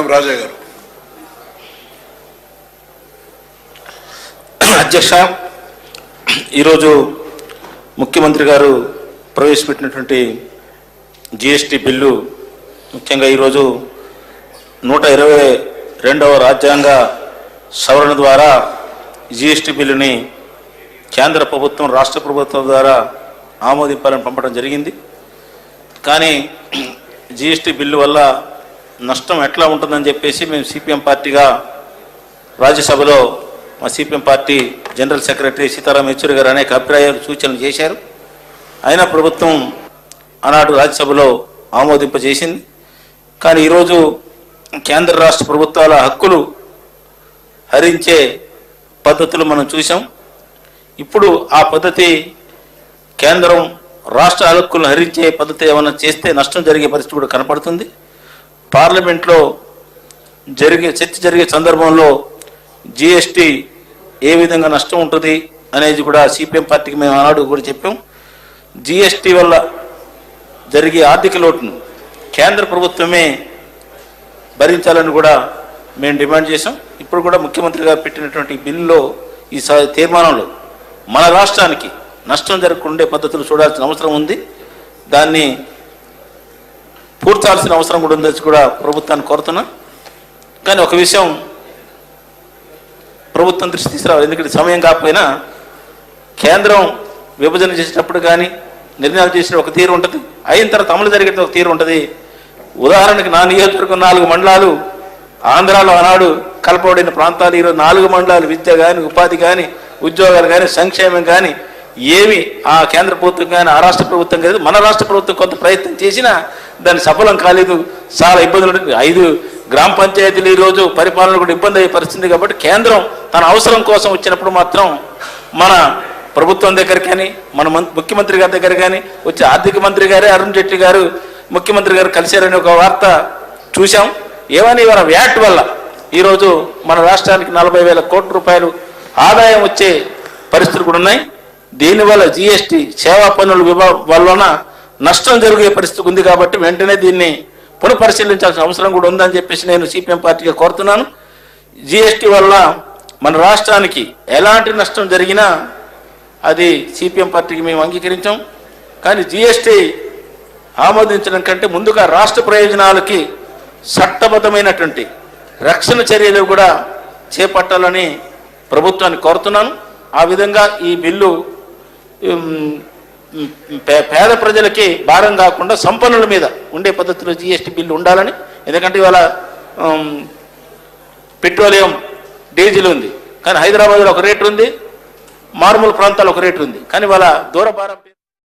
కన్నం రాజా గారు. అధ్యక్ష, ఈరోజు ముఖ్యమంత్రి గారు ప్రవేశపెట్టినటువంటి జిఎస్టీ బిల్లు, ముఖ్యంగా ఈరోజు 122వ రాజ్యాంగ సవరణ ద్వారా జిఎస్టీ బిల్లుని కేంద్ర ప్రభుత్వం రాష్ట్ర ప్రభుత్వం ద్వారా ఆమోదింపాలని పంపడం జరిగింది. కానీ జిఎస్టీ బిల్లు వల్ల నష్టం ఎట్లా ఉంటుందని చెప్పేసి మేము సిపిఎం పార్టీగా రాజ్యసభలో మా CPM party general secretary Sitaram Yechury గారు అనేక అభిప్రాయాలు సూచనలు చేశారు. అయినా ప్రభుత్వం ఆనాడు రాజ్యసభలో ఆమోదింపజేసింది. కానీ ఈరోజు కేంద్ర రాష్ట్ర ప్రభుత్వాల హక్కులు హరించే పద్ధతులు మనం చూసాం. ఇప్పుడు ఆ పద్ధతి కేంద్రం రాష్ట్ర హక్కులను హరించే పద్ధతి ఏమైనా చేస్తే నష్టం జరిగే పరిస్థితి కూడా కనపడుతుంది. పార్లమెంట్లో చర్చ జరిగే సందర్భంలో జిఎస్టీ ఏ విధంగా నష్టం ఉంటుంది అనేది కూడా సిపిఎం పార్టీకి మేము ఆనాడు కూడా చెప్పాం. జిఎస్టీ వల్ల జరిగే ఆర్థిక లోటును కేంద్ర ప్రభుత్వమే భరించాలని కూడా మేము డిమాండ్ చేసాం. ఇప్పుడు కూడా ముఖ్యమంత్రి గారు పెట్టినటువంటి బిల్లులో ఈ తీర్మానంలో మన రాష్ట్రానికి నష్టం జరగకుండా పద్ధతులు చూడాల్సిన అవసరం ఉంది. దాన్ని పూర్చాల్సిన అవసరం కూడా ఉందని కూడా ప్రభుత్వాన్ని కోరుతున్నాం. కానీ ఒక విషయం ప్రభుత్వం దృష్టి తీసుకురావాలి. ఎందుకంటే సమయం కాకపోయినా కేంద్రం విభజన చేసేటప్పుడు కానీ నిర్ణయాలు చేసిన ఒక తీరు ఉంటుంది, అయిన తర్వాత అమలు జరిగే ఒక తీరు ఉంటుంది. ఉదాహరణకి నా నియోజకవర్గం 4 మండలాలు ఆంధ్రాలో ఆనాడు కలపబడిన ప్రాంతాలు ఈరోజు 4 మండలాలు విద్య కానీ ఉపాధి కానీ ఉద్యోగాలు కానీ సంక్షేమం కానీ ఏమి ఆ కేంద్ర ప్రభుత్వం కానీ ఆ రాష్ట్ర ప్రభుత్వం కాదు, మన రాష్ట్ర ప్రభుత్వం కొంత ప్రయత్నం చేసినా దాన్ని సఫలం కాలేదు. చాలా ఇబ్బందులు ఉంటుంది. 5 గ్రామ పంచాయతీలు ఈరోజు పరిపాలన కూడా ఇబ్బంది అయ్యే పరిస్థితి. కాబట్టి కేంద్రం తన అవసరం కోసం వచ్చినప్పుడు మాత్రం మన ప్రభుత్వం దగ్గర కానీ మన ముఖ్యమంత్రి గారి దగ్గర కానీ వచ్చి ఆర్థిక మంత్రి గారే అరుణ్ జైట్లీ గారు ముఖ్యమంత్రి గారు కలిశారని ఒక వార్త చూసాం. ఏమని ఇవాళ వ్యాట్ వల్ల ఈరోజు మన రాష్ట్రానికి 40,000 కోట్ల రూపాయలు ఆదాయం వచ్చే పరిస్థితులు కూడా ఉన్నాయి. దీనివల్ల జిఎస్టీ సేవా పన్నుల వలన నష్టం జరిగే పరిస్థితి ఉంది. కాబట్టి వెంటనే దీన్ని పునఃపరిశీలించాల్సిన అవసరం కూడా ఉందని చెప్పేసి నేను సిపిఎం పార్టీగా కోరుతున్నాను. జిఎస్టీ వల్ల మన రాష్ట్రానికి ఎలాంటి నష్టం జరిగినా అది సిపిఎం పార్టీకి మేము అంగీకరించాం. కానీ జిఎస్టీ ఆమోదించడం కంటే ముందుగా రాష్ట్ర ప్రయోజనాలకి చట్టబద్ధమైనటువంటి రక్షణ చర్యలు కూడా చేపట్టాలని ప్రభుత్వాన్ని కోరుతున్నాను. ఆ విధంగా ఈ బిల్లు పేద ప్రజలకి భారం కాకుండా సంపన్నుల మీద ఉండే పద్ధతిలో జిఎస్టీ బిల్లు ఉండాలని. ఎందుకంటే ఇవాళ పెట్రోలియం డీజిల్ ఉంది, కానీ హైదరాబాద్లో ఒక రేటు ఉంది, మారుమూల ప్రాంతాల్లో ఒక రేటు ఉంది. కానీ ఇవాళ దూర భారం